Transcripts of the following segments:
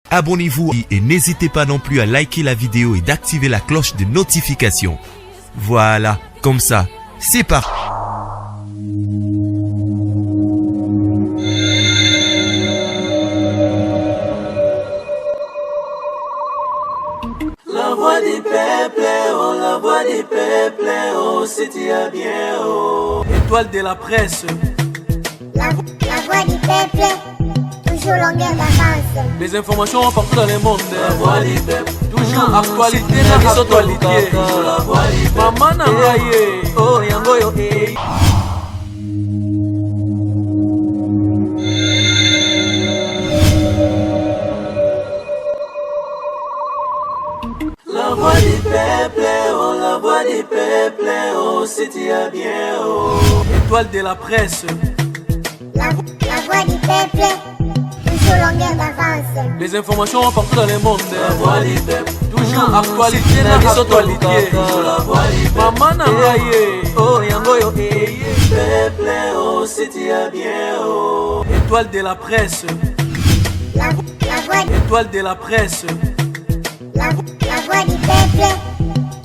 Abonnez-vous et n'hésitez pas non plus à liker la vidéo et d'activer la cloche de notification. Voilà, comme ça, c'est parti. La voix du peuple, oh, la voix du peuple, oh, c'est bien, oh. Étoile de la presse. La voix du peuple, toujours longueur d'avance. Les informations partout dans le monde. La voix du peuple, toujours actualité na actualité. La voix du peuple, maman nangaye, oh yango yo eh. La voix du peuple, oh, la voix du peuple, oh, c'est bien, oh. Étoile de la presse. La voix du peuple, toujours longueur d'avance. Les informations partout dans le monde. La voix du peuple, toujours actualité na actualité. La voix du peuple, maman nangaye, oh yango yo eh. Peuple, oh, c'est bien, oh. Étoile de la presse. La voix Étoile de la presse. La voix du peuple,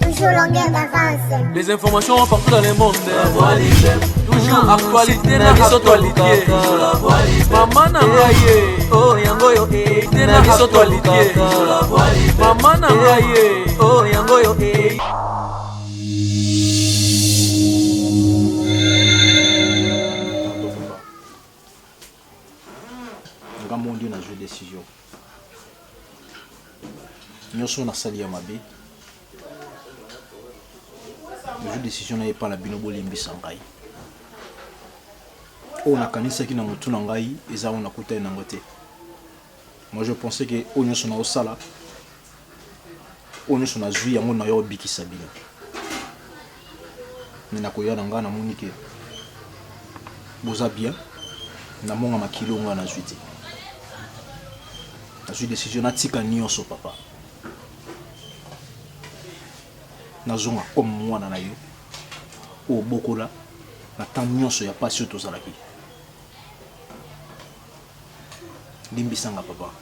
toujours longueur d'avance. Les informations partout dans le monde. La voix du peuple, toujours actualité na actualité. La voix du peuple, maman nangaye, oh yango yo eh. Na actualité. La voix du peuple, maman nangaye, oh yango yo eh. Mon Dieu n'a joué décision. Nous sommes dans salle Yamabe. Le jeu décision n'est pas la binobo limbi sangai. On a kanisa qui n'a mutu nangai et ça on a coûté nangote. Moi je pensais que on sont au sala. On sont à jouer on a yo biki sabina. Mais na koya nanga na monike. Boza bien. Na monga makilo nga na juité. Na joué décision na tika nyonso papa. Nazonga comme moi na yo o bokola na temps nyonso ya passion tozalaki limbisanga papa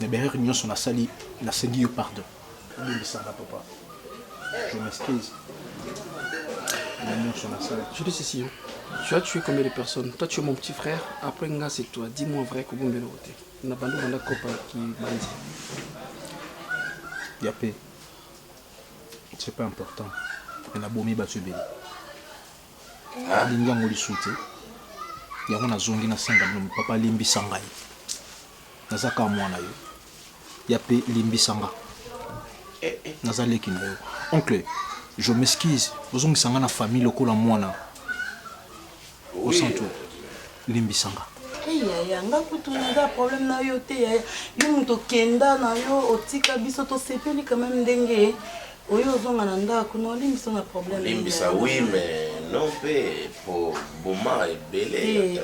na berre nyonso na sali na sengi yo pardon limbisanga papa je m'excuse je te sais si tu as tué combien de personnes? Toi tu es mon petit frère, après nga c'est toi, dis-moi vrai que vous me l'avez na bando banda kopa qui bandi. Yapé, c'est pas important. On a bomi battu beli. Linga ngoli soute. Yango na zongi na sanga no papa limbi sangai. Nazaka mwana yo. Yapé limbi sanga. Nazale kinyo. Oncle, je m'excuse. Ozongi sanga na famille lokola mwana. Au centre. Limbi sanga. Nga kutunga problème na yo te yo muto kenda na yo otika biso to sepeli quand même ndenge oyo zonga na ndako no limbiso na problème limbisa oui mais non pe pour moment et belé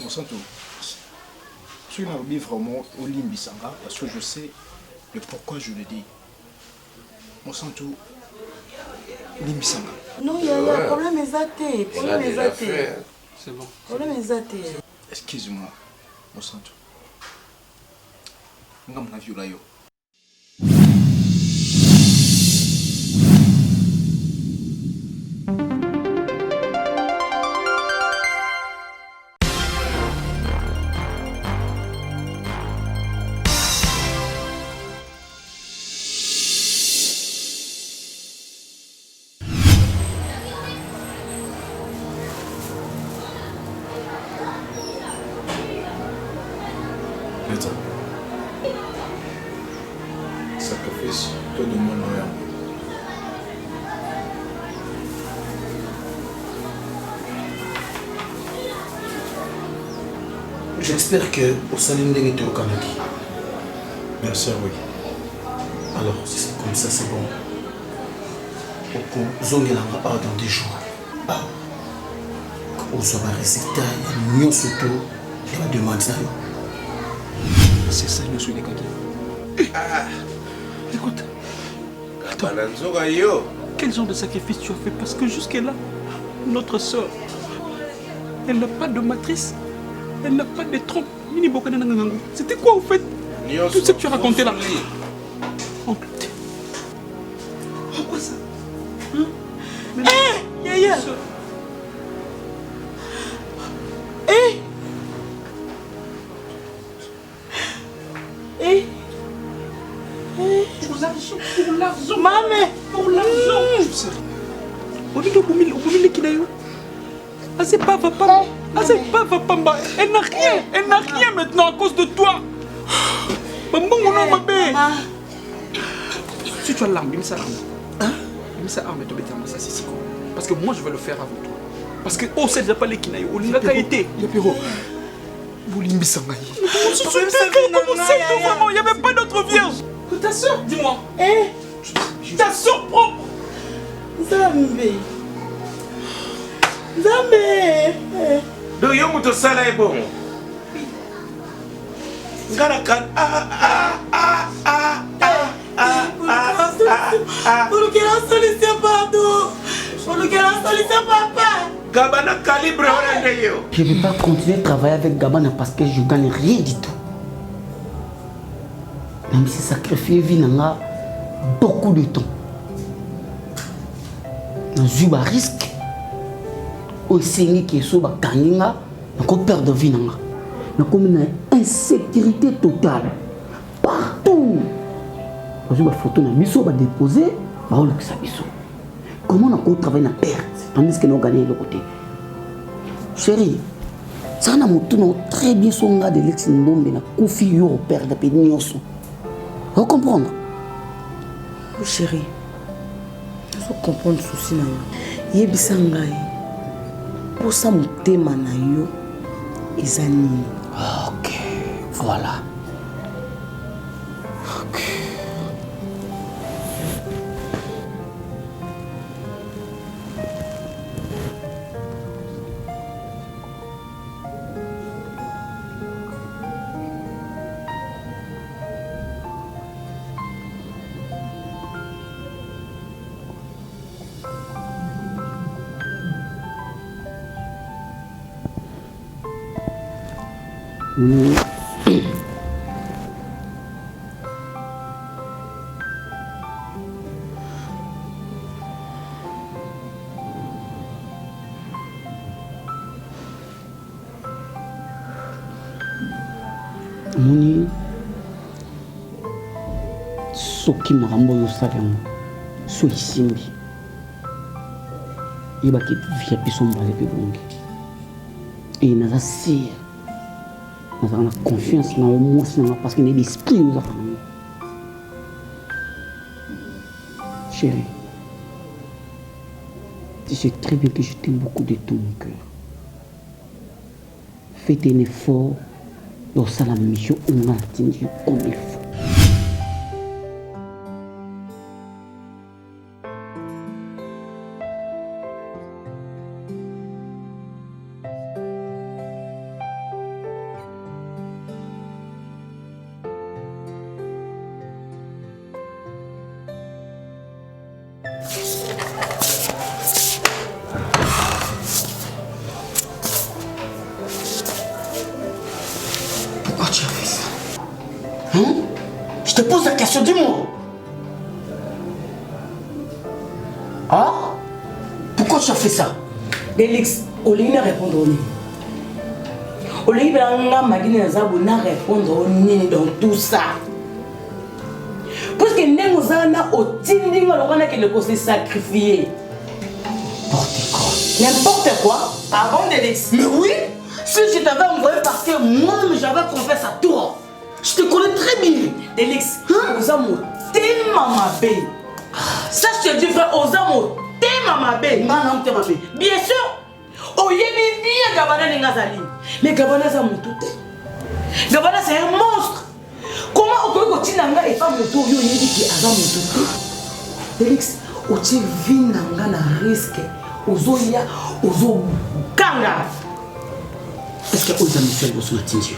mon santo je suis narbi vraiment au limbisanga parce que je sais le pourquoi je le dis mon santo limbisanga. Non, il y a problème exacté. Problème exacté. C'est bon. Problème exacté. Excuse-moi, mon santo. Ngam na viola yo. Sacrifice, toi de mon rien. J'espère que au Salim était au Canada. Bien sûr, oui. Alors, c'est comme ça, c'est bon. Au Zongelanga, dans 2 jours. Au Zoba résultat, il y a surtout la demande. C'est ça, le souhait des kaki. Écoute, attends. Quel genre de sacrifice tu as fait? Parce que jusque-là, notre soeur, Elle n'a pas de matrice. Elle n'a pas de trompe. C'était quoi, au fait? Tout ce que tu racontais là. Oh, pourquoi ça? Hé, Yaya. Hé. Hé. Pour l'argent. Maman. Pour l'argent. On dit qu'il a eu. Ah, c'est pas papa. Ah, c'est pas papa. Elle n'a rien. Elle n'a rien maintenant à cause de toi. Maman, mon bébé. Si tu as l'arme, dis-moi ça l'arme. Hein? Dis-moi ça arme et te mettre ça, c'est quoi? Parce que moi, je vais le faire avant toi. Parce que, oh, c'est déjà pas les kinaï. Oh, il a été. Il y a Péro. Boulimbi Sangaï. Vraiment, il n'y avait pas d'autre vierge. Ta soeur, dis-moi. Ta soeur propre. Zambé. Donc, yo muto sala est bon. Ngarakan. Pour que la solution, pardon. Pour que la solution, papa. Gabana calibre yo. Je ne vais pas continuer de travailler avec Gabana parce que je ne gagne rien du tout. Même si sacrifier vie n'a beaucoup de temps. Dans un risque, au Sénégal qui est sur la canina, on perd de vie. On a une insécurité totale. Partout. Quand je vais photo na biso va déposer, va on ça biso. Comment on a travaillé na perte tandis que nous gagné le côté. Chérie, ça na mutu no très bien son gars de l'ex ndombe na kofi yo perdre de pénioso. Vous comprendre? Chérie, il faut comprendre le souci. Yebisa ngai pour ça motema na yo ezani. Ok, voilà. Ok. Moni soki makambo yo salango so isimbi yebaki via biso mbale pe bongi et naza sir naza na confiance na mwasi nanga parce que na l'esprit nous a ramené. Chérie, tu sais très bien que je t'aime beaucoup de tout mon cœur. Fais un effort. Dans la mission, on a atteint comme il faut. Pourquoi tu as fait ça? Hein? Je te pose la question, dis-moi. Ah? Pourquoi tu as fait ça? Délix, Olinga répondre au nid. Olinga n'a répondre au nid dans tout ça. Parce que Nemozana au Tinding, on a qu'il s'est sacrifié. N'importe quoi. Ah bon, Délix? Mais oui! Si je t'avais envoyé parce que moi-même j'avais confiance à toi. Je te connais très bien. Délix, Ozamo, t'es maman bé. Ça je te dis frère, Ozamo, t'es maman bé. Non, t'es maman bé. Bien sûr. Oh, il est bien Gabana Nengazali. Mais Gabana, c'est mon tout. Gabana, c'est un monstre. Comment on peut continuer à et pas mon tour? Il dit qu'il a mon tout. Délix, tu vis dans un risque. Ozoya, Ozo Kanga. Est-ce que vous avez fait le son attention?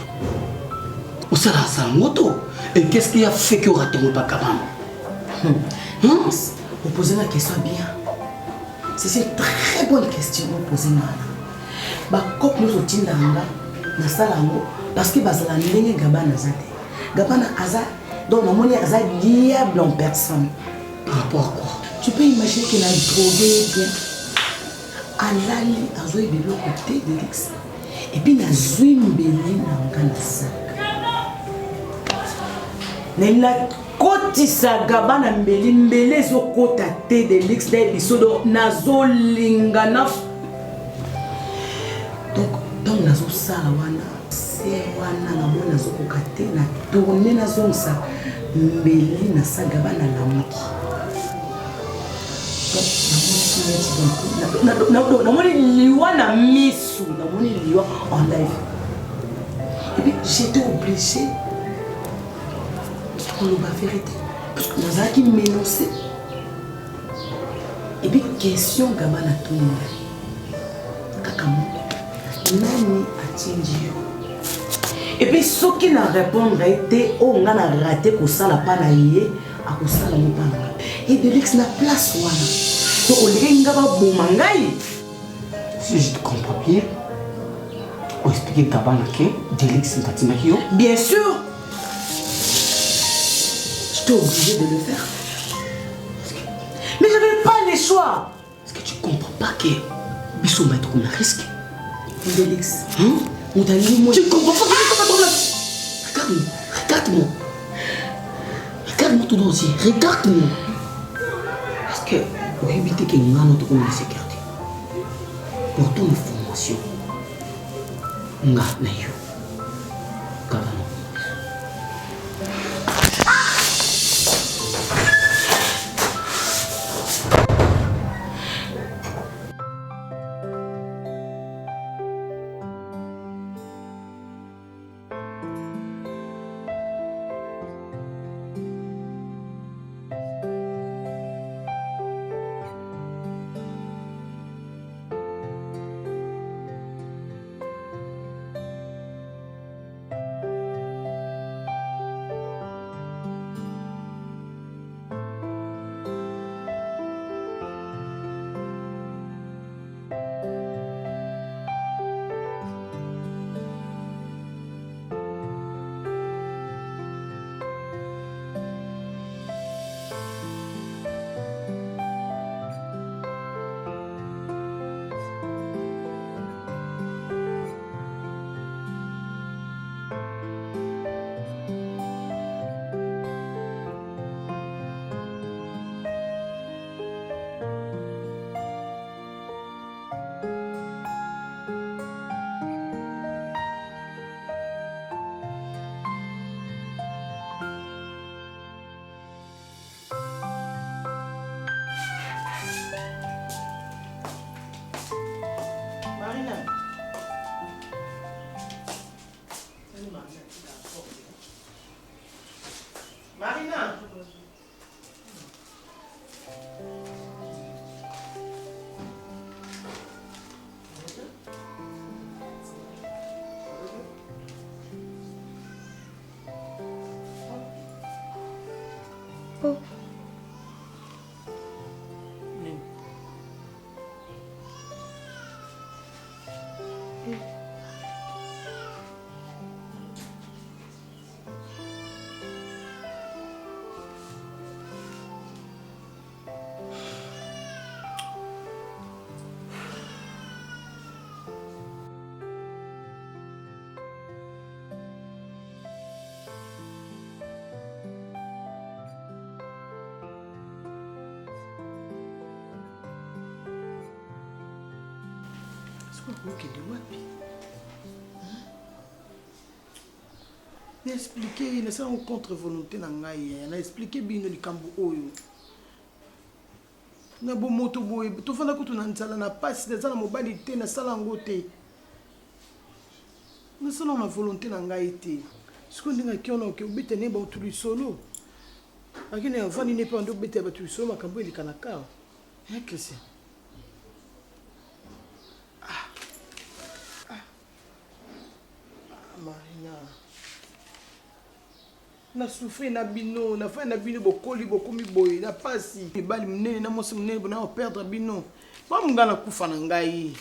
Où ça la moto? Et qu'est-ce qui a fait que vous ratez pas Gabana? Vous posez la question bien. C'est une très bonne question que vous posez. bakope nyonso otindanga nasala yango parce que bazala ndenge Gabana aza te. Gabana aza donc namoni aza diable en personne. Pourquoi? Tu peux imaginer qu'il a drogué bien. Alali azoi biloko te de luxe. Et puis nazwi mbeli nanga na sac. Nela kotisa Gabana mbeli mbele zo kota te de luxe de bisodo nazolinga na. Donc nazo sala wana se wana na mona nazo kokate na tourner nazo sa mbeli na sa Gabana la moki. Namoni liwa na misu, namoni liwa en live. Et puis j'étais obligée de dire la vérité parce que nous avons qui menacé. Et puis question Gabana tout le monde. Kakamo, nani atindio. Et puis ce qui n'a répondu était on a raté que ça la pas naïe à que ça la pas. Et de l'ex na place wana. Si je te comprends bien, on explique Gabana que Delix Ntatimahio. Bien sûr, j'étais obligé de le faire. Mais je n'avais pas le choix. Est-ce que tu ne comprends pas que Bissou va être un risque? Delix, tu ne comprends pas que Regarde-moi, regarde-moi. Regarde-moi tout droit aussi, regarde-moi. Est-ce que pour éviter que nous ayons notre sécurité, pour ton information, nous avons expliqué na sans contre volonté na ngai na expliqué bino likambo oyo na bo moto boye to fana ko tuna ntsala na passe na mobali te na sala ngote na sala na volonté na ngai te siko ndinga kiona ke ubite ne ba utuli solo akine avani ne pa ndo bete ba utuli solo makambo elikana ka Christian. Marina. Na souffrir na bino, na fa na bino bokoli bokomi boy, na pasi. Bali mnene na mosi mnene bona perdre bino. Ba mungana kufa na ngai.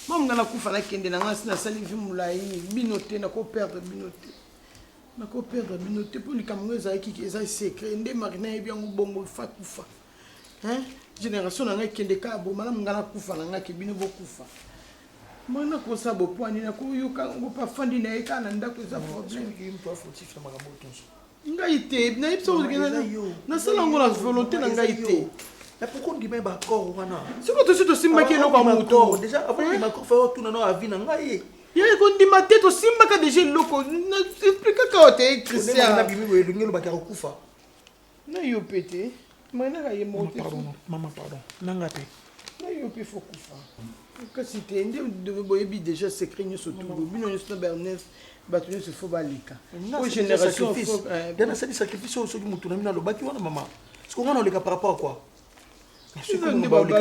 Mam ngana kufa na kende na ngasi na sali vi mulai binote na ko perdre binote. Na ko perdre binote pour li kamwe za ki eza secret nde marina e bien bongo fa kufa. Hein? Génération na kende ka bo mana ngana kufa na ngaki bino bo kufa. Mana ko sa bo poani na ko yoka ngo pa fandi na eka na ndako za problème ki mpo fautif na makambo tonso. Ngaite na ipso na sala ngo la volonté na ngaite. Mais pourquoi on dit même d'accord wana? C'est quoi tout ce simba qui est là comme moto? Déjà avant de m'accord faire tout na vie na ngai. Ya ko ndi ma tête simba ka déjà loko. Na explique ka ote Christian. Na bimi we lungelo bakaro kufa. Na yo pété. Mana ka ye monter. Maman pardon. Nanga pe. Na yo pe faut kufa. Kasi te ndi de boyebi déjà secret nyo surtout. Bino nyo na Bernès. Batunyo se faut balika. Pour génération dans cette sacrifice au soki mutu na mina lobaki wana maman. Est-ce qu'on a le cas par rapport à quoi? Ils ont des balles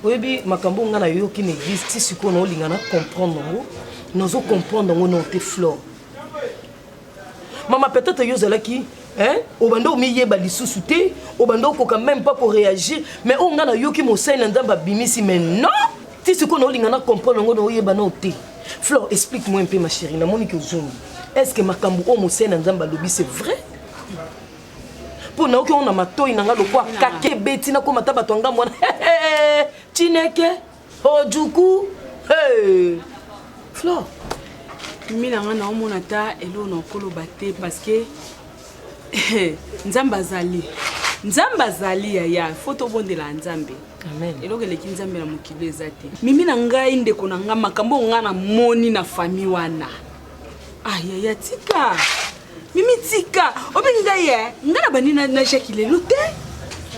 Oui, makambo ngana yo ki n'existe si siko na olingana comprendre ngo nozo comprendre ngo non te flore. Maman peut-être yo zalaki hein obando mi yeba lisusu te obando ko quand même pas pour réagir mais on ngana yo ki mo sena ndamba bimisi mais non si siko na olingana comprendre ngo no yeba no te. Flore, explique-moi un peu ma chérie, na monique ozongi. Est-ce que makambo o mo sena ndamba lobi c'est vrai? Pour nous qui on a matoi nanga le quoi kake beti na ko mataba tonga mwana chineke ojuku hey Flo mina nga na omona ta elo na kolo baté parce que nzamba zali ya photo bondela nzambe amen elo ke leki nzambe na mokilo ezate mimi na ngai ndeko na nga makambo nga na moni na famille wana ya tika Mimi tika, obenga ye, ngana banina na Jacques lelote.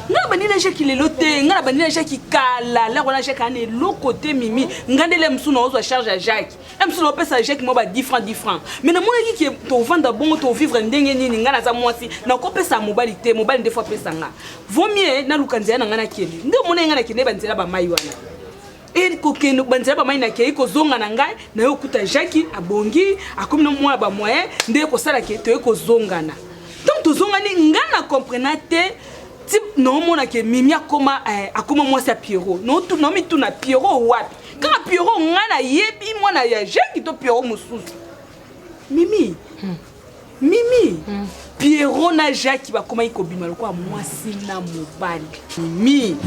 Ngana banina Jacques lelote, ngana banina Jacques kala, la wana Jacques ane lo côté mimi, ngandele msu na ozo charge à Jacques. Msu no pesa Jacques mo ba 10 francs. Mais na mona ki to vendre bon to vivre ndenge nini ngana za mwasi, na ko pesa mobali te, mobali des fois pesa nga. Vaut mieux na lukanzia na ngana kende. Nde mona ngana kende ba nzela ba mai wana. Et kokeno banzela ba mai na kei ko zonga na ngai na yo kuta Jacques abongi akomi no mwa ba moyen nde ko sala ke to ko zongana donc to zongani ngana comprenate type no mona ke mimi akoma akoma mwa sa Pierrot no tu no mi tu na Pierrot wapi ka Pierrot ngana yebi mwana ya Jacques to Pierrot mususu mimi Pierrot na Jacques ba koma ikobima lokwa mwasi na mobali mimi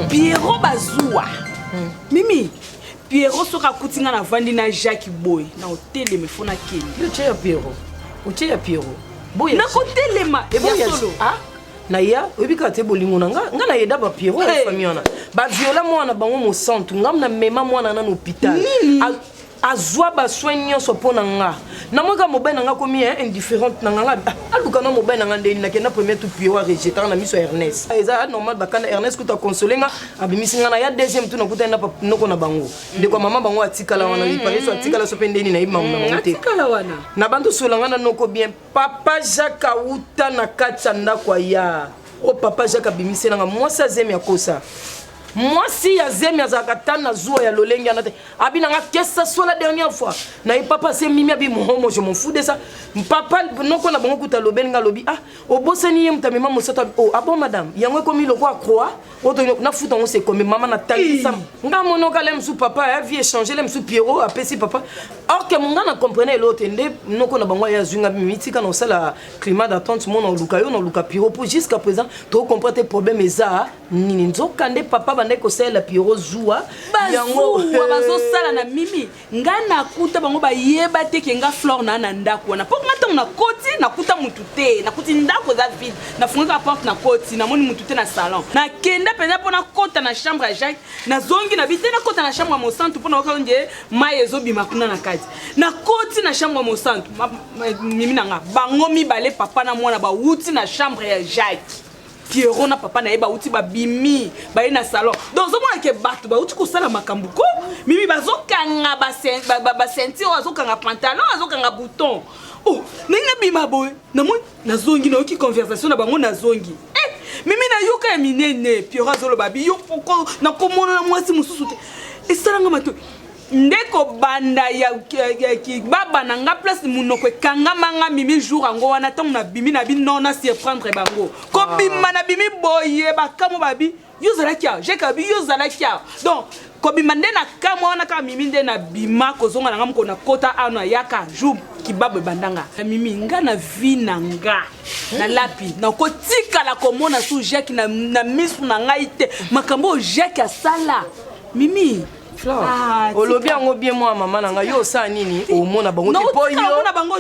Pierrot bazua Mimi Pierrot soka kutinga na vandi na Jacques boy na hôtel me fona kende yo cheya Pierrot ucheya Pierrot boy na kotelema e boy solo ah na ya obika te bolingo nga na yeda ba Pierrot la famille wana ba viola mwana bango mo centre ngam na mema mwana na hôpital azwa ba soignant so pona nga na moka mobile nga komi indifférente na nga aluka na mobile nga ndeni na kena premier tout Pierrot rejeter na miso Ernest eza normal bakana Ernest kuta consoler nga abimisi nga na ya deuxième tout na kuta na noko na bango de kwa mama bango atikala wana ipare so atikala so pendeni na imangu na monte atikala wana na bantu solanga na noko bien papa Jacques auta na katanda kwa ya o papa Jacques abimisi nga mwasa zemi akosa moi si ya zemi azakatana zuwa ya lolengi anate abina nga kesa soit la dernière fois na papa c'est mimi abi mohomo je m'en fous de ça papa noko na bango kuta lobenga lobi ah obosani ye mutamema mosata oh ah bon madame yango komi loko a croix oto na futa on c'est comme maman na talisa nga monoka lem sou papa a vie échanger lem sou Pierrot apesi papa or que mon gars na comprenait l'autre nde noko na bango ya zunga mitika na sala climat d'attente mon na luka yo na luka Pierrot pour jusqu'à présent to comprendre tes problèmes eza nini nzoka nde papa ko sala Pierrot zua yango bazo sala na mimi ngana kuta bango ba yeba te ke nga Flore na ndako na poko ngata na koti na kuta mutu te na kuti ndako za vide na funga porte na koti na moni mutu te na salon na kenda pena pona kota na chambre à Jacques na zongi na bite na kota na chambre mo centre pona ka nje mai ezobi makuna na kati na koti na chambre mo centre mimi nanga bango mi bale papa na mwana ba wuti na chambre ya Jacques Pierrot na papa na ye bauti babimi baye na salon donc ozomona ke bato bauti kosala makambo ko mimi bazokanga basentire azokanga pantalon azokanga bouton oh ndenge bima boye namoni nazongi nayoki conversation na bango nazongi mimi nayoka ya minene Pierrot azoloba bi yo poko nakomona na mwasi mosusu te esalanga mato ndeko banda ya baba na nga place munoko ekanga manga mimi jour ango wana tango na bimi na bino na surprendre bango ko bima na bimi boye bakamo babi yo zala kia je kabi yo zala kia donc ko bima nde na kamo wana ka mimi nde na bima kozonga na nga mko na kota ano yaka jour kibabo bandanga mimi nga na vie na nga na lapi na ko tika la komona su Jacques na misu na nga ite makambo Jacques asala mimi olobi yango bien moi mama nanga yo sa nini omona bango te po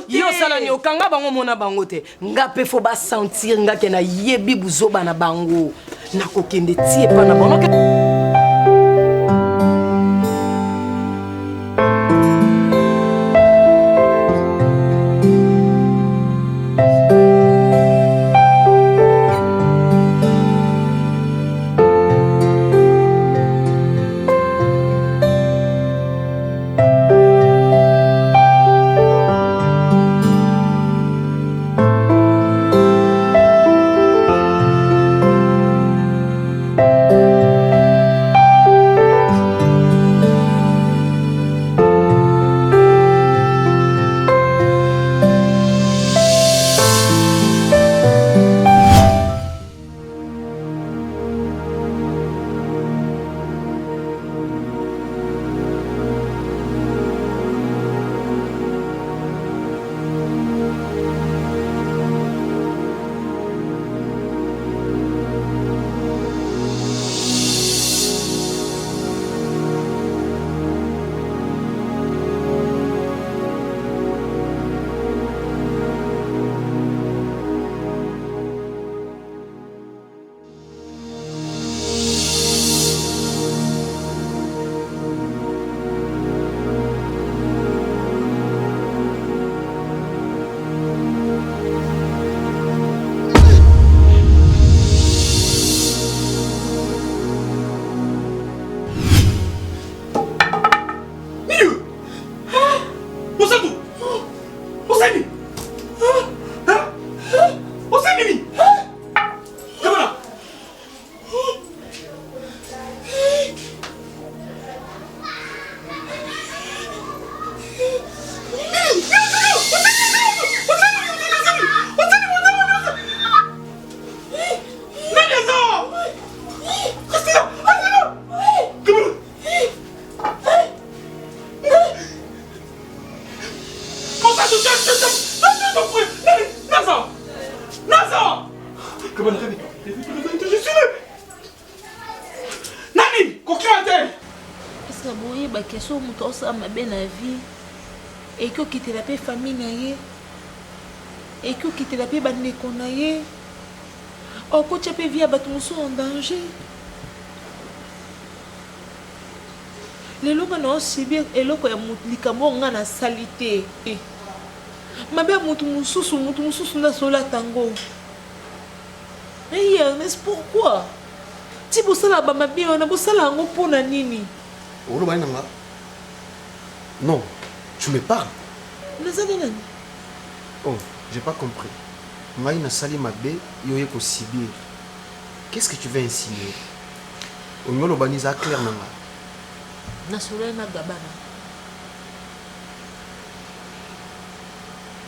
yo sala ni okanga bango mona bango te nga pe fo ba sentir nga ke na yebi buzoba na bango na kokende tie pa na bango mabe na vie et que quitter la paix famille na ye et que quitter la paix bandeko na ye o ko tchepe via bato musu en danger le loba na osibir eloko ya likambo nga na salité mabe mutu mususu na sola tango mais Ernest pourquoi ti bosala ba mabe ona bosala ngo pona nini oloba nanga. Non, tu me parles. Oh, j'ai pas compris. Maïna Sali Mabé, Yoyeko Sibir. Qu'est-ce que tu veux insinuer? Onyolo Baniza clair nanga. Nasolena Gabana.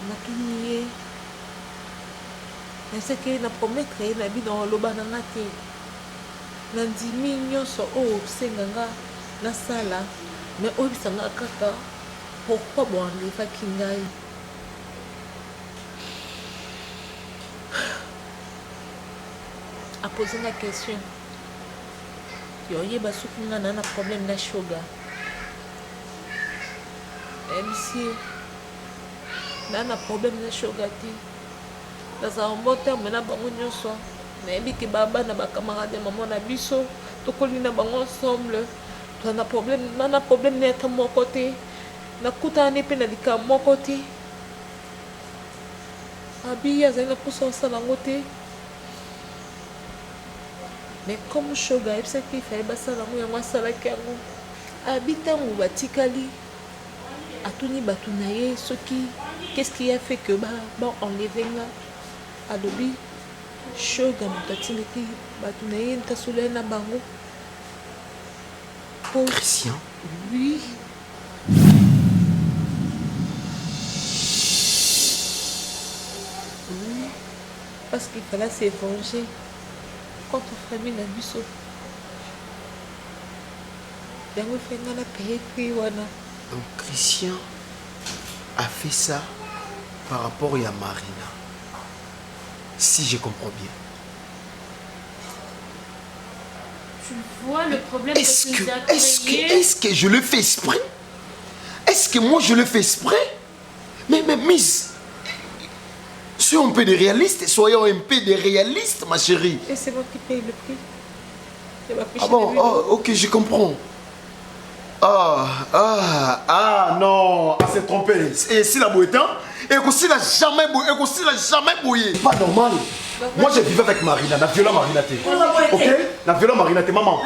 Nakiniye. Est-ce que na promettre na bi dans lobana ngate. Nandimi nyoso o senganga na sala. Mais obisanga kaka pourquoi bon fa kingai a poser la question yo yeba sukunga na problème na sugar MC na problème na sugar ti dans un bon terme na bango nyonso na yebi ke baba na ba camarade maman na biso to kolina bango ensemble. Na problème n'est à mon côté. Na kuta ne pe na lika mon côté. Abi ya zana poussa ça na ngote. mais comme shoga ayebisaki ifale basala yango yango asalaki yango abi ntango batikali atuni bato na ye soki qu'est-ce qui a fait que baenleve nga alobi shoga moto atindaki bato na ye ntasolo ye na bango. Christian? Oui. Oui. Parce qu'il fallait se venger contre famille na biso. Yango fenga na paye prix wana. Donc Christian a fait ça par rapport à Marina. Si je comprends bien. Tu vois le problème Est-ce que je le fais exprès? Est-ce que moi je le fais exprès? Mais Miss, soyons un peu de réalistes, soyons un peu de réalistes, ma chérie. Et c'est moi qui paye le prix. Ah bon, ok, je comprends. Non, elle s'est trompée. Et si la bouille et si la jamais bouillé. Pas normal. Moi je vivais avec Marina, la violente Marina. Ok? La violente Marina, maman.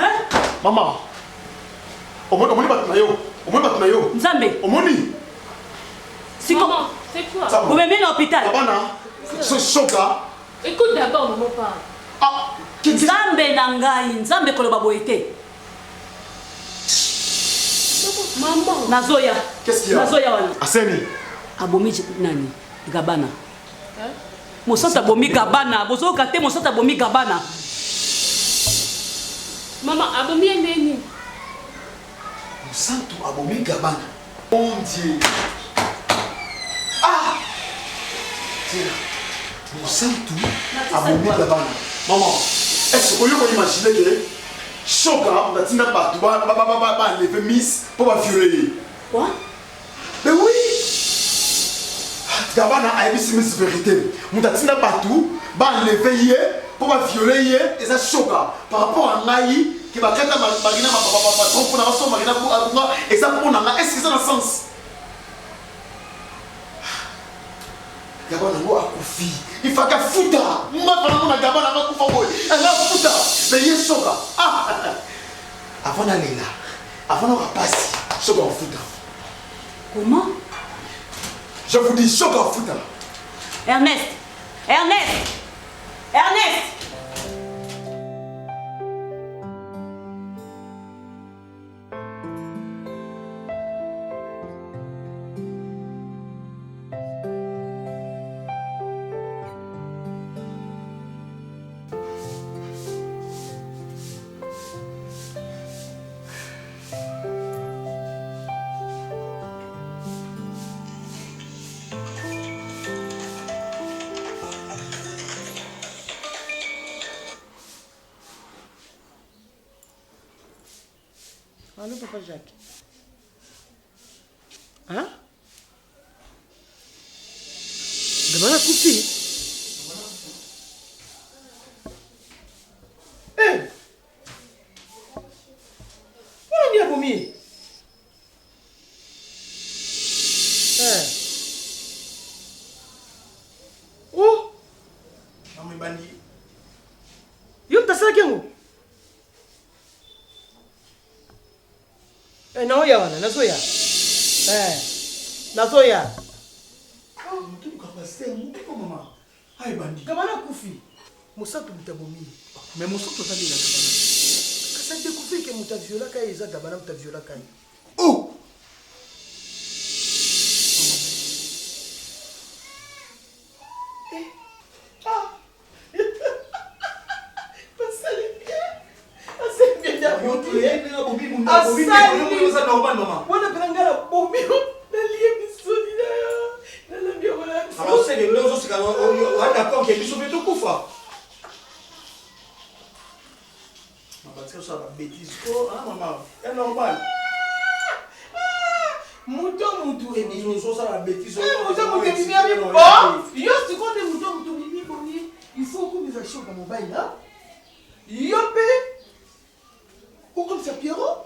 Maman. Omoni batnayo. Nzambe. Maman, c'est quoi? Vous m'aimez à l'hôpital. C'est choquant. Écoute d'abord, maman parle. Nzambe nangai, Nzambe koloba boyete. Maman. Nazoya. Qu'est-ce qu'il y a? Nazoya wana. Aseni. Abomi nani? Gabana. Mosanta bomi Gabana. Bozo kate mosanta bomi Gabana. Maman, abomi nani? Mosanto abomi Gabana. Mon Dieu. Ah! Tiens. Mosanto abomi Gabana. Maman, est-ce que vous pouvez imaginer que choquant, on a dit que lever Miss pour violer? Quoi? Mais oui! Gabana a émis Miss vérité. On a dit que lever pour violer et ça choquant par rapport à Naï qui va créer Marina pour la Marina et ça pour Nana. Est-ce que ça a un sens? Gabana a koufi. Il faut qu'elle foute. Moi, je Gabana a koufi. Elle a foute. Mais il est choquant. Avant d'aller là, avant d'aller passer, choquant en foute. Comment? Je vous dis choquant en foute. Ernest. Allô, Papa Jacques. Hein? Gabana koufi. Eh! Voilà, il y a vomi. Oh! Non, mais Bandi. Yo, t'as ça qui est où? Naoya wana, nazoya. Nazoya. Gabana kufi. Mosato mutabomi. Mais Mosato t'a dit la Gabana. Ça découvre que muta viola kai eza Gabana muta viola kai. Oh! Wana pelangala bomi nalie misoni na yo nalambia wala alors c'est que nous aussi quand on a d'accord que biso beto kufa parce que ça va bêtise oh hein maman c'est normal muto et biso ça va bêtise muto bibi bon yo tu connais muto bibi boni il faut que nous achions comme mobile là yo pe ou comme ça Pierrot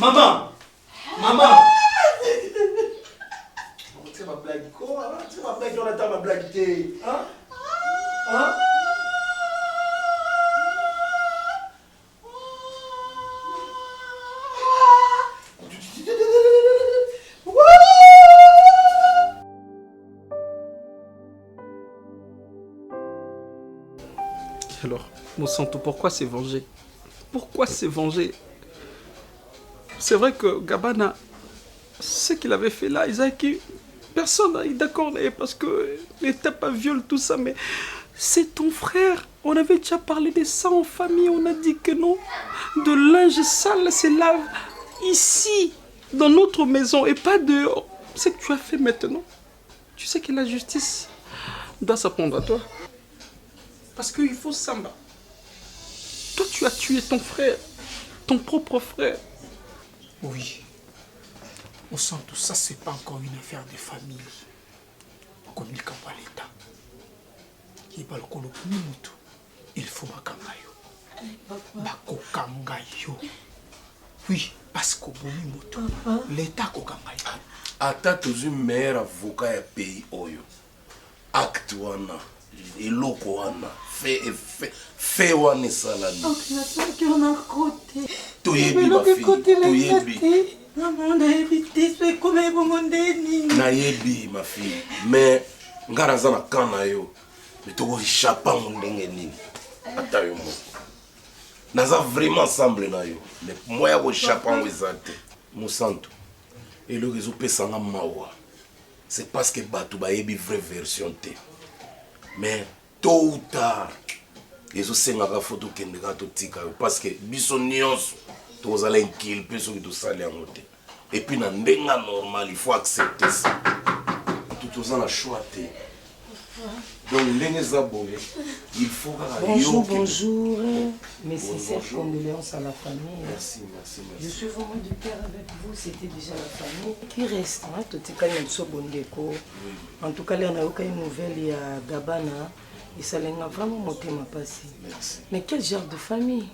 Maman. Maman. C'est ma blague. C'est ma blague. On attend ma blague. Hein? Hein? Alors, Monsanto, pourquoi s'est vengé? Pourquoi s'est vengé? C'est vrai que Gabana, ce qu'il avait fait là, Isaac, personne n'est d'accord parce que l'État pas viole tout ça, mais c'est ton frère. On avait déjà parlé de ça en famille, on a dit que non. De linge sale se lave ici, dans notre maison, et pas dehors. Ce que tu as fait maintenant, tu sais que la justice doit s'apprendre à toi. Parce qu'il faut Samba. Toi, tu as tué ton frère, ton propre frère. Oui. Au sens tout ça, c'est pas encore une affaire de famille. Comme il camp à l'État. Il va le coloquer il faut makangayo. Bakokangayo. Oui, parce qu'au bout l'État kokangayo. Ata tozu meilleur avocat ya pays oyo. Acte wana. Eloko wana. Fait wana salami. On a côté. Toyebi ma fille. Toyebi. Maman a évité ce comme bon deni. Nayebi ma fille. Mais ngara za na kana yo. Mais to chapa ndenge nini. Ata yo mo. Naza vraiment ensemble na yo. Mais moi ya ko chapa ngwezate. Monsanto. Et le réseau pesanga mawa. C'est parce que batu ba yebi vraie version te. Mais tôt ou tard, ils ont senga photo kendeka to tika parce que biso nyonso to zala inculpé sur tout ça les amoté. Et puis na ndenga normal, il faut accepter ça. Tout ça na choix te. Donc ndenga zaboye, il faut Bonjour, bonjour. Mes sincères condoléances à la famille. Merci, merci, merci. Je suis vraiment du cœur avec vous, c'était déjà la famille. Qui reste, hein, tout est calme, so bondeko. En tout cas, il y a une nouvelle, il y a Gabana. Et ça l'a vraiment monté ma passé. Merci. Mais quel genre de famille?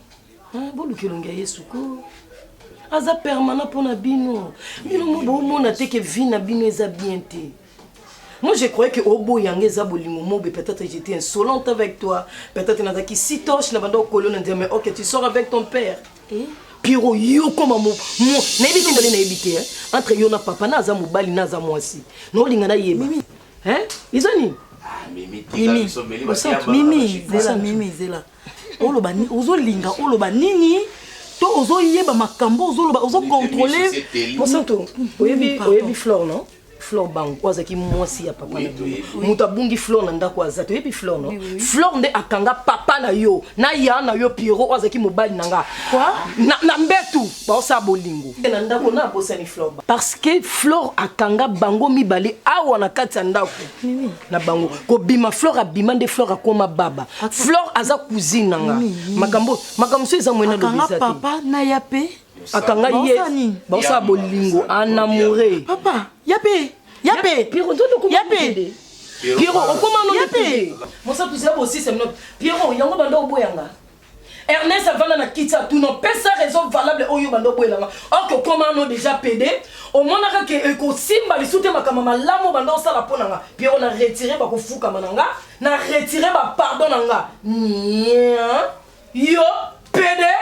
Hein, bon, le kilonga yesuko. Aza permanent pour Nabino. Bino mo mo na te que vie Nabino est bien te. Moi je croyais que Obo Yangé Zabolimo Mobe, peut-être j'étais insolente avec toi. Peut-être n'a qui si toche na bando colonne on dit mais OK tu sors avec ton père. Piro yo comme mo na ebité ndole na ebité entre yo na papa na za mobali na za mwasi. No linga na yeba. Hein? Izoni? Mimi zela. Oloba ni ozolinga oloba nini? To ozo yeba makambo ozo contrôler. Monsanto, oyebi Flore non? Flore bang kwaza ki mwasi ya papa na yo. Muta bungi Flore na ndako azato yebi Flore non? Flore nde akanga papa na yo. Na ya na yo Piro kwaza ki mobali nanga. Quoi? Na mbetu ba osa bolingo. Na ndako na bosa ni Flore. Parce que Flore akanga bango mibali awa na kati ya ndako. Na bango ko bima Flore abima nde Flore akoma baba. Flore aza cousine nanga. Makambo so eza mwena lobisa te. Papa na yape. Akanga ye ba osa bolingo anamouré. Papa, yape. Pierrot, yape. Pierrot, on commande yape. Moi ça tout ça aussi c'est notre Pierrot, yango bando boyanga. Ernest avana na kitsa tout non pesa raison valable oyo bando boyanga. Or que comment déjà pédé, au monaka que ko simba li soute makama malamo bando sala ponanga. Pierrot na retiré ba ko fuka mananga, na retiré ba pardon nanga. Yo pédé.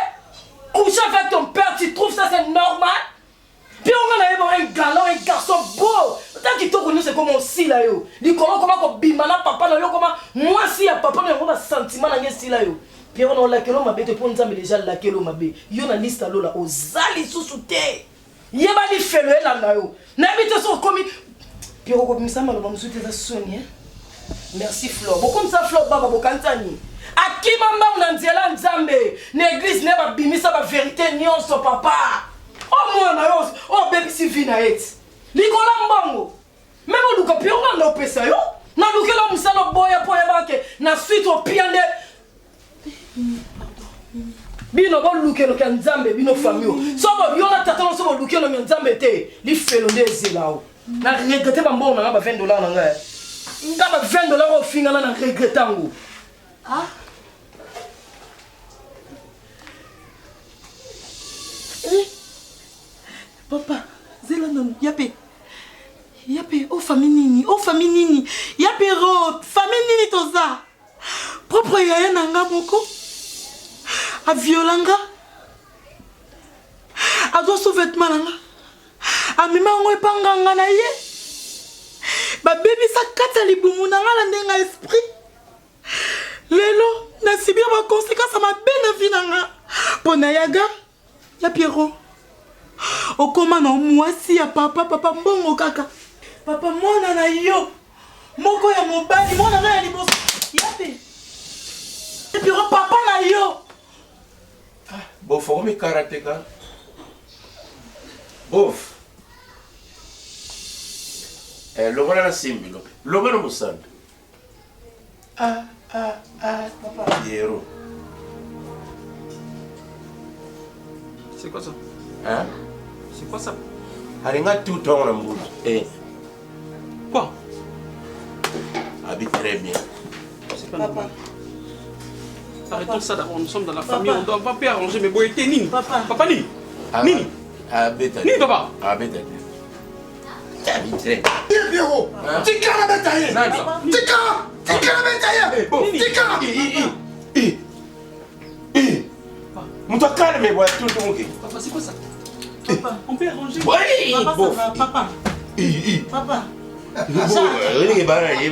Couche avec ton père, tu trouves ça c'est normal? Puis on a un galant, un garçon beau. Tant qu'il te connaît, c'est comme aussi là yo. Dis comment bimana papa là yo comment moi si ya papa là on a sentiment dans ce là yo. Puis on a la kelo mabe te pour nous déjà la kelo mabe. Yo na liste là là ozali susute. Yeba di felo là yo. Na bite so comme puis on comme ça malo ba musute za Sonia. Merci Flore. Bon comme ça Flore baba bokantani. Akimamba unanzela nzambe. L'église n'est pas bimisa ba vérité nyonso papa. Oh moi na yo, oh baby si vina et. Likola mbongo. Même luka pio na pesa yo. Na lukela musalo boya po yabake na suite au piande. Bino ba lukelo ka nzambe bino famille. So ba yo na tata no so ba lukelo mi nzambe te. Li felo ndezi lao. Na regrette ba mbongo na ba $20 na nga. Ngaba $20 au finga na regrettango. Ah? Papa, zela non, yape. Yape, oh famille nini, yape ro, famille nini toza. Propre yaya nanga moko. A violanga. A do sous-vêtement nanga. A mima ngwe panganga na ye. Ba baby sa kata libumu nanga la ndenga esprit. Lelo, na sibir ba conséquence ma belle vie nanga. Pona yaga, ya Pierrot. Okoma na mwasi ya papa mbongo kaka. Papa mwana na yo. Moko ya mobali, mwana na ya liboso. Yape. Ya Pierrot papa na yo. Bof, on met karatéka. Bof. Lobana na simbi, lobana musanda. Papa. Pierrot. C'est quoi ça? Hein? C'est quoi ça? Haringa tout ton na mbuto. Quoi? Habite très bien. C'est pas normal. Arrêtons ça d'abord, nous sommes dans la famille, on doit pas arranger mes boys. Nini? Papa Nini? Nini? Habite. Nini papa? Habite. Habite très bien. Pierrot, tika la bataille. Tika la bataille. Tika. Mouta calme, boy, tout le monde. Papa, c'est quoi ça? Papa, on peut arranger. Oui, Papa, papa. Papa. La bataille.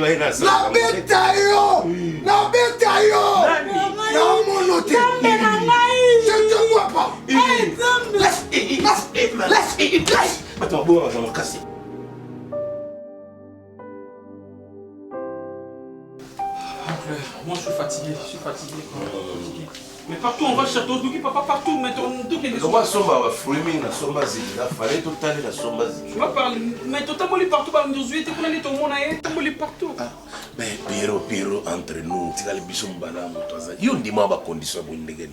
La bataille. Non, mon hôtel. Je ne te vois pas. Laisse. Attends, bon, on va me casser. Moi, je suis fatigué. Mais partout, on va chercher ton douki, papa, partout. Mais ton douki, les somba va flaming, la somba zili, la fallait tout aller la somba zili. Tu vas parler, mais tu t'as molli partout, par nous, tu es qu'on a ton monde, tu as molli partout. Mais Pierrot, entre nous, tu as les bisous mbala, toi ça. Yon dis moi ma condition pour une négène.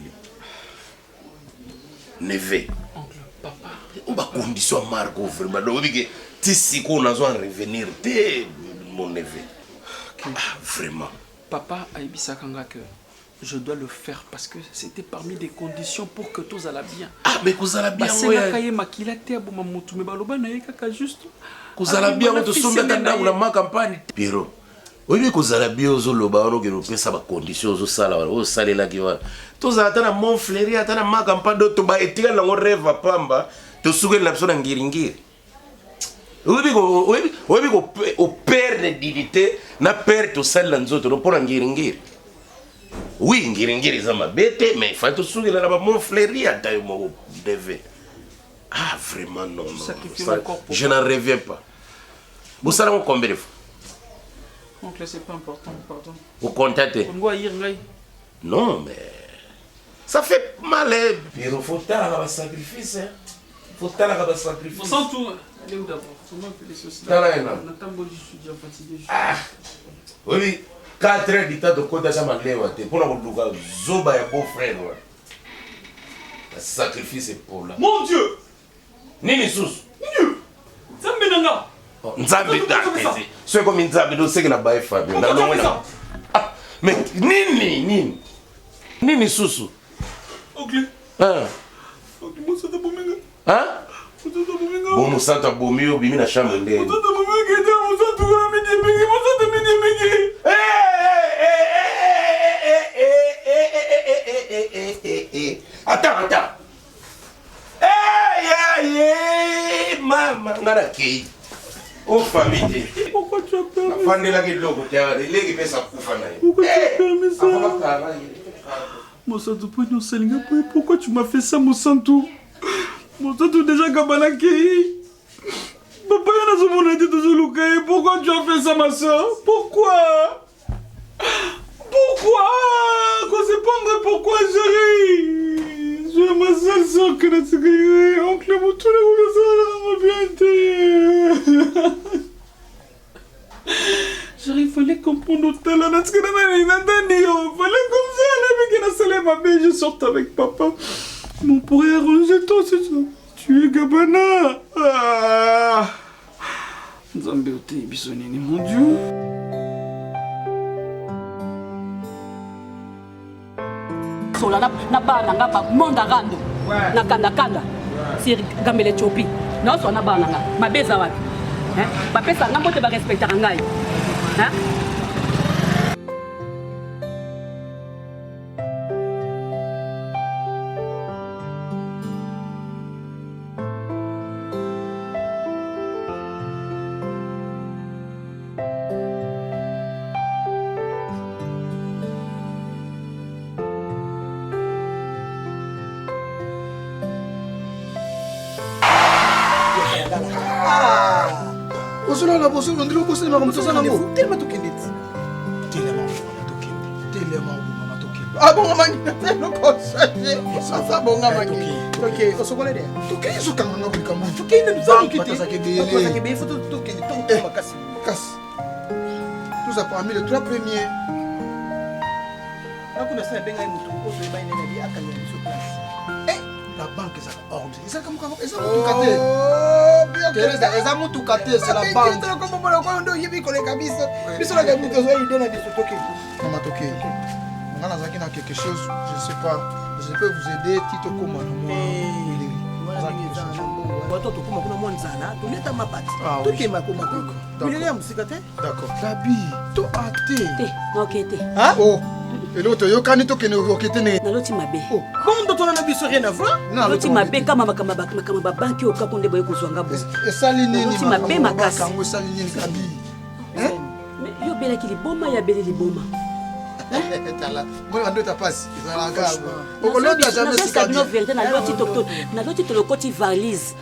Neve. Oncle, papa. On va condition Marco vraiment. Donc oui que tu sais qu'on a besoin de revenir, t'es mon neveu. Vraiment. Papa a ebisa kanga que je dois le faire parce que c'était parmi les conditions pour que tout aille bien. Ah, mais que ça aille bien, oui. Parce que makila te aboma mutu me baloba na yeka juste. Que ça aille bien, on te sommet dans la campagne. Pierrot. Oui, que ça aille bien aux loba, on a que ça va conditions aux sala, aux salés là qui va. Tout ça attend à mon fleury, attend à ma campagne de toba et tiens dans mon rêve à pamba, te souguer la personne en giringir. Oui, au père de dignité, na père tout seul dans autres, pour en giringir. Oui, Ngiringiri ça m'a bête, mais il faut tout soulever là-bas, mon fleury à taille, mon devait. Ah, vraiment, non. Je n'en reviens pas. Vous savez combien de fois? Oncle, c'est pas important, pardon. Vous contactez? Non, mais. Ça fait mal, hein. Il faut faire un sacrifice, hein. Il faut faire un sacrifice. On sent tout. Allez où d'abord? Comment on fait les choses? Ah, oui. 4 heures d'état de côté à Maléwa, pour la Zoba et beau frère. Le sacrifice est pour là. Mon Dieu! Nini Sous? Nzambinanga! Nzambi, c'est comme Nzambi, donc c'est que la baie Fabio. Mais Nini Sous? Ok. Hein? Ok, mon sang Bominga. Hein? Bon, mon sang Bomio, bimi na chambre ndé. Mon sang Bominga, mon sang Bominga, mon sang Bominga. Attends. Maman, ngara kei. Oh famille. Pourquoi tu as peur? Fandela ki logo tia, legi pesa kufa nayo. Pourquoi tu as permis ça? Pourquoi tu m'as fait ça, Monsanto? Monsanto déjà Kabana kei. Papa, pourquoi tu as fait ça, ma soeur? Pourquoi? Pourquoi, chérie? Je suis ma seule soeur que la sécurité. Oncle Moutou, chérie, il fallait comprendre au tel. Il fallait comme ça. Je sorte avec papa. Mais on pourrait arranger tout, c'est ça. Tu es Gabana. Nzambe ote bisonini, mon Dieu. Na bana nga ba monda rando na kanda sur Gambele Chopi. Non, on a bananga. Ma beza wapi. Hein? Ba pesa nga mbote ba respecter ngai. Hein? Bosolala bosolo ndilo bosela comme ça nango. Tellement tokende. Tellement mama tokende. Ah bon mama tellement conscience. Ça bon mama. OK, osokola de. Tokende sokanga na buli kamon. Tokende nous allons quitter. Photo il faut tokende to makasi. Casse. Nous avons parmi les 3 premiers. Nakuna sana benga mutu ozo eba ine na bi akanya biso place. La banque est à ordre. C'est comme ça tout caté. Eza mutu kate c'est la banque. Comme bon ko ndo yibi ko le kabiso. Biso la gamuto zo ide na biso tokende. Maman tokende. On a zaki na quelque chose, je sais pas. Je peux vous aider Tito Koma na moi. Watoto kuma kuna mwanzana tuleta mabati. Tukema kuma kwa. Milele ya musika te? D'accord. Tabi, to ate. Te, n'okete. Hein? Oh. Et l'autre yokani to kene okete ne. Na loti mabe. Oh. Bon ndo tona na biso rien à voir? Na loti mabe kama makama ba banki okakonde boye kozwanga bo. Esali nini? Loti mabe makasi. Kango sali nini kabi? Hein? Mais yo bela ki liboma ya bela liboma. Tala. Moi ando ta passe. Ezala gabo. Okolo dia jamais sika no vérité na loti tokto. Na loti to lokoti valise.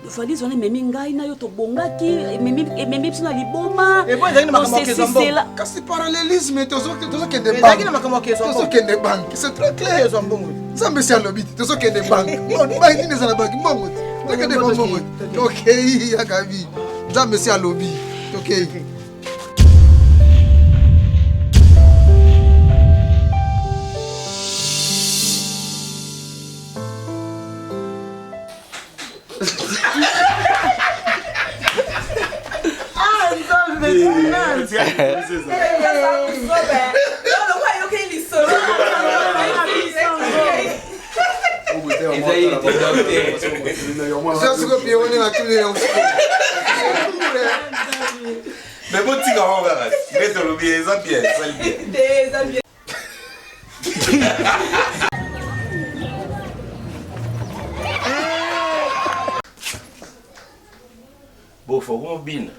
Valise on memi ngai na yo to bongaki memi psina liboma. Et bon ezali makama kezambo. Kasi parallélisme tozo kende bank. Ezali makama kezambo. Tozo kende bank. C'est très clair. Kezambo. Zambe si alobi tozo kende bank. Mon bank ni ezala bank mbongo. Tokende mbongo. OK, yakabi. Zambe si alobi. OK. Mais bon, tu vas voir, mais tu l'oublies, les ambiens, ça bien. Bon, faut qu'on bine.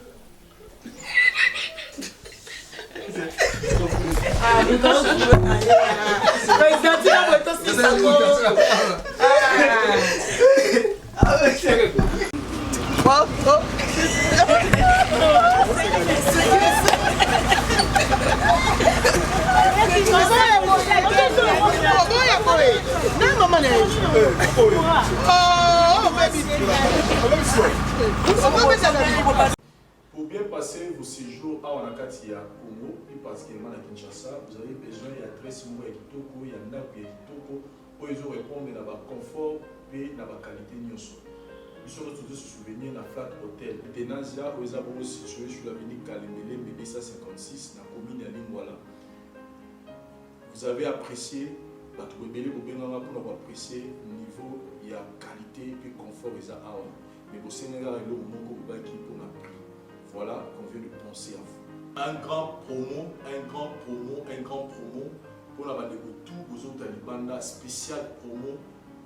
Pour bien passer vos séjours à Wanakati à Congo, plus particulièrement à Kinshasa, vous avez besoin d'adresse à Kitoko, il y a un app Kitoko, pour ils répondre à votre confort et à votre qualité. Nous sommes tous se souvenir de la Flat Hotel. Tenazia, où ils sont situés sur l'avenue Kalemele, Mébessa 56, dans la commune de Lingwala. Vous avez apprécié, votre rebelle pour apprécier le niveau, il y a qualité et confort. Mais au Sénégal, il y a un moment pour la prix. Voilà qu'on vient de penser à vous. Un grand promo pour la bande de tout aux autres Talibanda, spécial promo,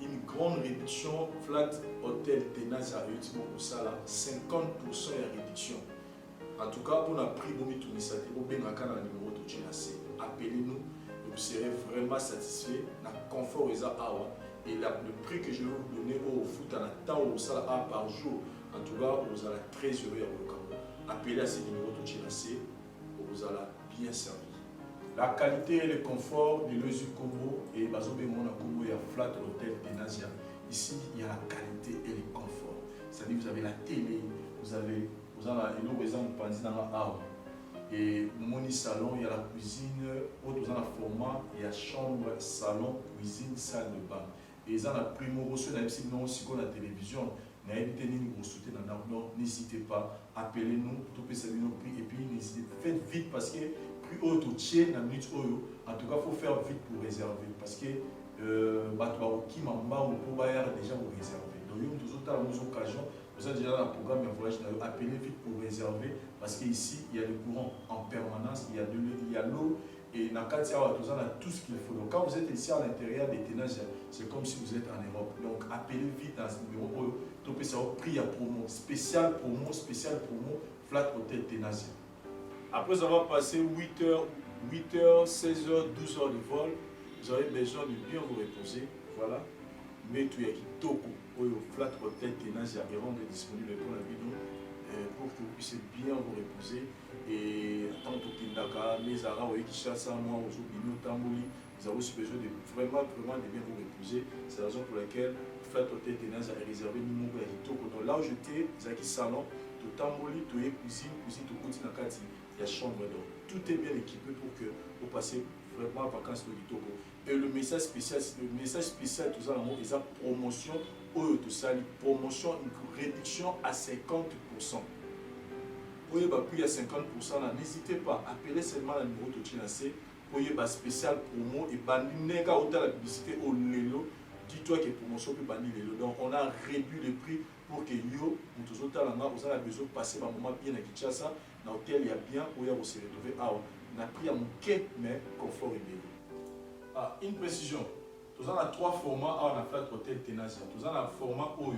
une grande réduction, Flat Hotel Tenazia au Sala, 50% de réduction. En tout cas, pour la prix, vous mettez ça, vous pouvez numéro de GNAC. Appelez-nous, vous serez vraiment satisfait, le confort est à Awa. Et le prix que je vais vous donner au foot à la temps au Sala par jour, en tout cas, vous allez très heureux à vous. Appelez à ces numéros de GNAC, vous allez bien servir. La qualité et le confort de l'Oesu Congo et Bazobé Mona Congo, il y a Flat Hotel Tenazia. Ici, il y a la qualité et le confort. C'est-à-dire vous avez la télé, vous avez une raison de penser dans la halle. Et mon salon, il y a la cuisine, autre dans le format, il y a chambre, salon, cuisine, salle de bain. Et ils ont la primo reçu, non aussi qu'on la télévision. N'hésitez pas, appelez-nous, tout peut servir nos prix et puis n'hésitez pas, faites vite parce que plus haut au tien, la minute haut, en tout cas il faut faire vite pour réserver parce que qui m'a déjà vous réserver. Donc, nous avons des occasions, vous avez déjà un programme de voyage, appelez vite pour réserver, parce qu'ici, il y a le courant en permanence, il y a l'eau, et dans le cas on a tout ce qu'il faut. Donc, quand vous êtes ici à l'intérieur des Ténages, c'est comme si vous êtes en Europe. Donc, appelez vite dans ce numéro, topez ça au prix à promo, spécial promo, Flat Hotel Ténages. Après avoir passé 8h, 16h, 12h de vol, vous avez besoin de bien vous reposer. Voilà. Mais tout y a qui toko au Flat Hotel Ténages est rendu disponible pour la vidéo pour que vous puissiez bien vous reposer. Et tant que Kindaka, mes arabes, qui chassent à moi, aux Obino, Tambouli, vous avez aussi besoin de vraiment de bien vous reposer. C'est la raison pour laquelle Flat Hotel Ténages a réservé le numéro de Toko. Donc là où j'étais, vous avez salon, tout Tambouli, tout cuisine, tout continent, il y a chambre d'eau. Tout est bien équipé pour que vous passiez vraiment vacances au Togo. Et le message spécial, tout ça, c'est une promotion, promotion, une réduction à 50%. Pour y avoir plus à 50%, n'hésitez pas, appelez seulement le numéro de Tchinasé pour y avoir spécial promo et banner la publicité au Lelo. Dis-toi que promotion peut banner Lelo. Donc on a réduit le prix pour que yo, nous tous autres, vous avez besoin de passer un moment bien à Kinshasa, dans lequel il y a bien pour y se retrouver. On a pris à mon quai, mais confort et bien. Une précision. Nous avons 3 formats à la Flat Hotel Ténages. Nous avons un format où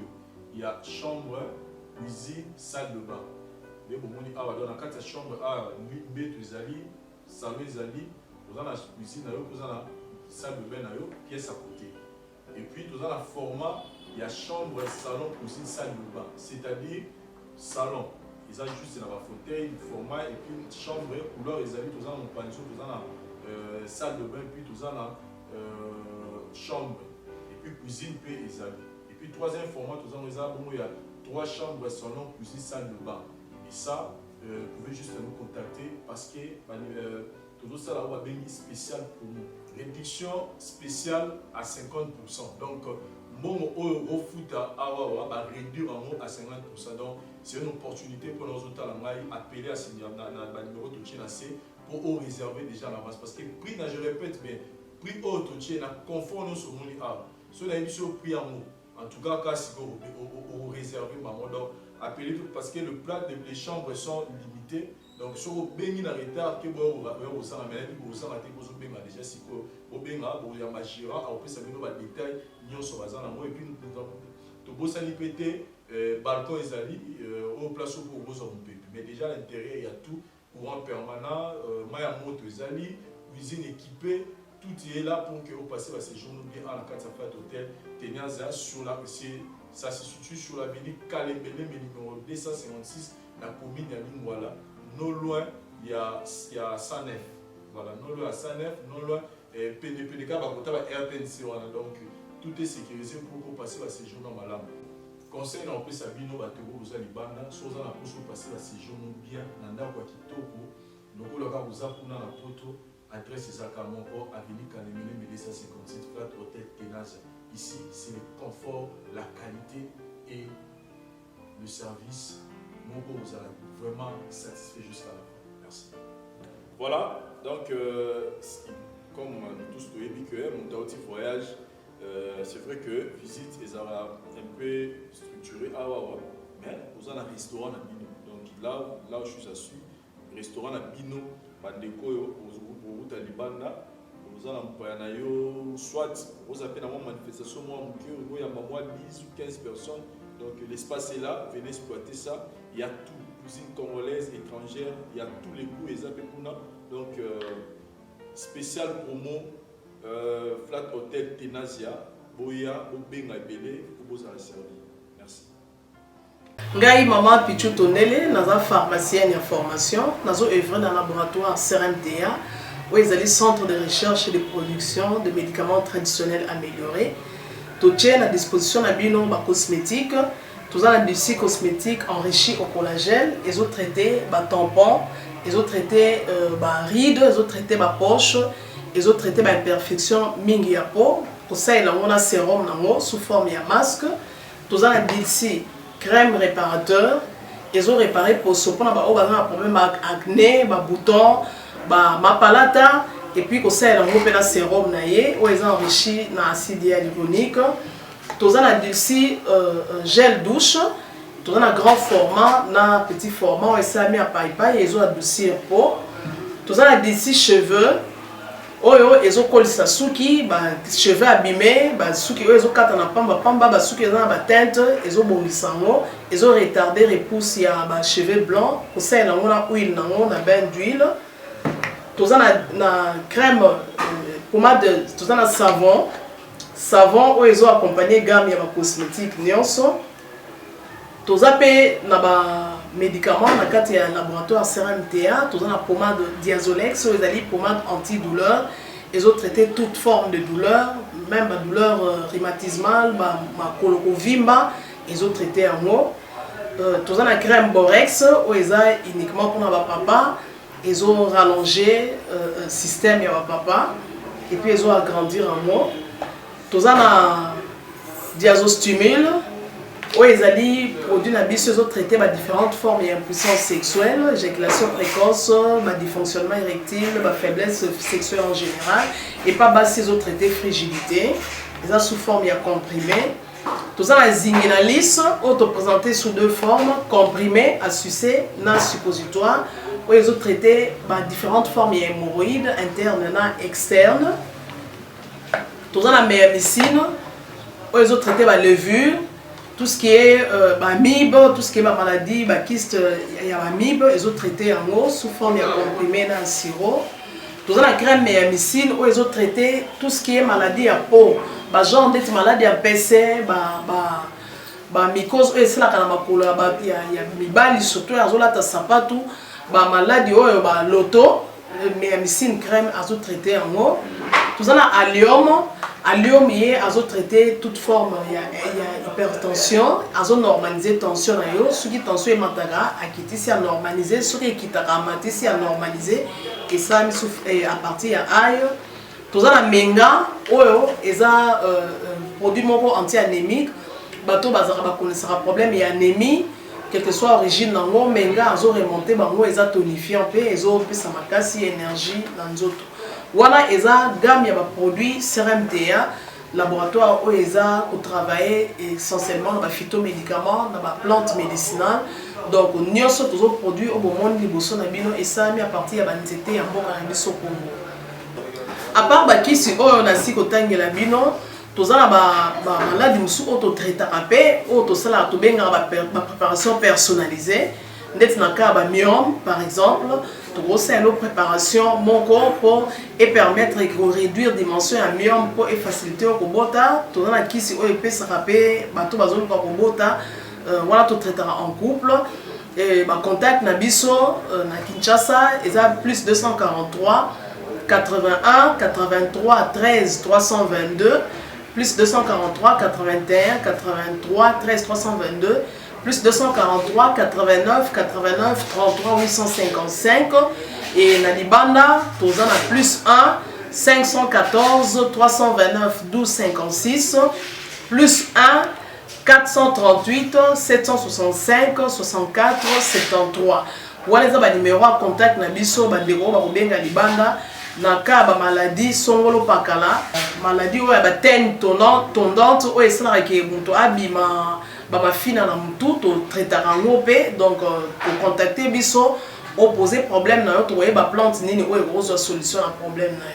il y a chambre, cuisine, salle de bain. Mais bon, dans la chambre, il y a salon, nous avons la cuisine, nous avons la salle de bain, pièce à côté. Et puis, nous avons un format, il y a chambre, salon, cuisine, salle de bain. C'est-à-dire, salon, ils ont juste dans la fauteuil, format, et puis chambre, couleur, ils ont tous en pension, tous en salle de bain, puis tous en chambre, et puis cuisine, puis ils ont. Et puis troisième format, tous en il y a 3 chambres, salon, cuisine, salle de bain. Et ça, vous pouvez juste nous contacter parce que tout ça là, on va bénir spécial pour nous. Réduction spéciale à 50%. Donc, mon au foot va réduire en haut à 50%. Donc, c'est une opportunité pour nous autres à appeler à ce numéro de Tchinasé pour réserver déjà à l'avance. Parce que prix, je répète bien, prix au Tchinasé, confort nous sur mon lit. Si on a eu prix en haut, en tout cas, si vous réservez, donc appelez parce que les chambres sont limitées. Donc, si vous avez un retard, que vous avez déjà si vous avez un gérant, après ça vous avez des détails, et puis nous avons pété, balcon et au place pour vous en mais déjà à l'intérieur, il y a tout, courant permanent, moto cuisine équipée, tout est là pour que vous passiez ces jours bien à la carte Flat Hotel Ténages sur la ça se situe sur l'avenue Kalembele, numéro 256, la commune de Lingwala. Non loin, il y a Sanef. Voilà, non loin à Sanef, non loin, PNPDK, RTNC. Donc, tout est sécurisé pour passer à ces jours dans Malam. Conseil dans le pays, Sabino, Batego, vous allez bana, soit dans la poche pour passer à ces jours bien, Nanda, Wakitoko, nous allons vous apprendre la photo, adresse Zakamoko, avenue Kalembele, 256, Flat Hotel Ténages. Ici, c'est le confort, la qualité et le service. Mon beau, vous allez vraiment satisfait jusqu'à la fin. Merci. Voilà, donc, comme nous tous nous avons dit que mon petit voyage, c'est vrai que visite est un peu structurée, mais vous avez un restaurant à Bino. Donc là où je suis assis, restaurant à Bino, Bandeko, au Talibanda. Vous avez soit vous avez une manifestation, il y a 10 ou 15 personnes, donc l'espace est là, venez exploiter ça. Il y a tout, cuisine congolaise, étrangère, il y a tous les goûts, et donc spécial promo, Flat Hotel Ténages, Boya, Obenga Belé, pour vous en servir. Merci. Ngai maman Pichu Tonele, dans la pharmacienne en formation, dans œuvre dans le laboratoire CRMDA. Oui, ils allaient centre de recherche et de production de médicaments traditionnels améliorés. Tout est à disposition de bino cosmétiques, tout ça des cosmétiques enrichis au collagène, ils ont traité tampons, ils ont traité rides, ils ont traité poche, ils ont traité imperfection mingi ya peau. Pour ça, il y a un sérum sous forme de masque. Tout ça des crème réparateur, ils ont réparé pour ce problème d'acné, boutons. Ma palata et puis kosalela yango mpe na sérum na ye oyo eza enrichi na acide hyaluronique. Toza na dulci gel douche, toza na grand format na petit format oyo esalami ya paipai ezo adoucir peau. Toza na dulci cheveux oyo ezokolisa suki ba cheveux abîmés, ba suki oyo ezokata na pamba pamba, ba suki eza na ba teinte ezobongisa yango, ezo retarder repousse ya ba cheveux blancs, kosalela yango na huile nango na bain d'huile. Toza na crème pommade, toza na savon oyo ezo accompagner gamme ya ba cosmétique nyonso. Toza pe na ba médicaments na kati ya laboratoire CRMTA, toza na pommade Diazolex oyo ezali pommade antidouleur, ezo traiter toute forme de douleur, même ba douleur rhumatismale, ba makolo kovimba ezo traiter yango. Toza na crème Borex oyo eza uniquement pour na ba papa, ezo rallonger système ya ba papa et puis ezo agrandir yango. Toza na Diazostimule oyo ezali produit na biso ezo traiter ba différentes formes ya impuissance sexuelle, éjaculation précoce, ba dysfonctionnement érectile, ba faiblesse sexuelle en général, et pas basi ezo traiter frigidité, eza sous forme ya comprimé. Toza na Zinginalis oyo to présenté sous deux formes, comprimé à sucer na suppositoire oyo ezo traiter ba différentes formes ya hémorroïdes interne na externe. Toza na Meamycine oyo ezo traiter ba levure, tout ce qui est amibe, tout ce qui est maladie, kyste, il y a amibe, ils ont traité en eau sous forme de comprimé dans le sirop. Tout la crème Meamycine, où ils ont traité tout ce qui est maladie à peau, genre d'être maladie à PC, mycose, et c'est là qu'il y a mibali surtout, ils ont là sapatou, maladie loto, Meamycine crème, ils ont traité en eau. Tout ça na allium yé azo traiter toute forme il y a hypertension, azo normaliser tension na yo, ce qui tension est mataga akiti si a normaliser, ce qui kitaka mati si a normaliser et ça mi souffre à partir ya ail. Tout ça na menga oyo eza produit moko anti-anémique, bato bazaka ba connaissera problème ya anémie quelle que soit origine nango, menga azo remonter bango eza tonifiant pe ezo pesa makasi énergie na nzoto. Voilà, eza gamme ya ba produit CRMTA, laboratoire où eza ko travailler essentiellement dans ba phytomédicaments, dans ba plantes médicinales. Donc nyonso tozo produit au monde liboso na bino esami à partir ya ba nzete ya mboka na biso Congo. À part ba kisi oyo na siko tangela bino, toza na ba maladie musu auto traitera pe, auto sala to benga ba préparation personnalisée. Ndeti na ka ba myome par exemple, to c'est une préparation mon corps et permettre de réduire dimension à myome pour faciliter au kobota, to na kisi o epesa rapé bato bazolu ka kobota, voilà to traitera en couple et ba contact na biso na Kinshasa eza plus 243 81 83 13 322 plus 243 81 83 13 322 plus 243 89 89 33 855 et na libanda toza na plus 1 514 329 12 56 plus 1 438 765 64 73. Voilà eza ba numéro à contact na biso ba ndeko ba kobenga libanda na ka ba maladie songolo pakala maladie oyo ba teigne tondante oyo esalaka ke mutu abima bamafina na mutu to traitaka yango pe donc contacter biso opposer problème na yo to ba plante nini oyo ekozwa solution na problème na yo.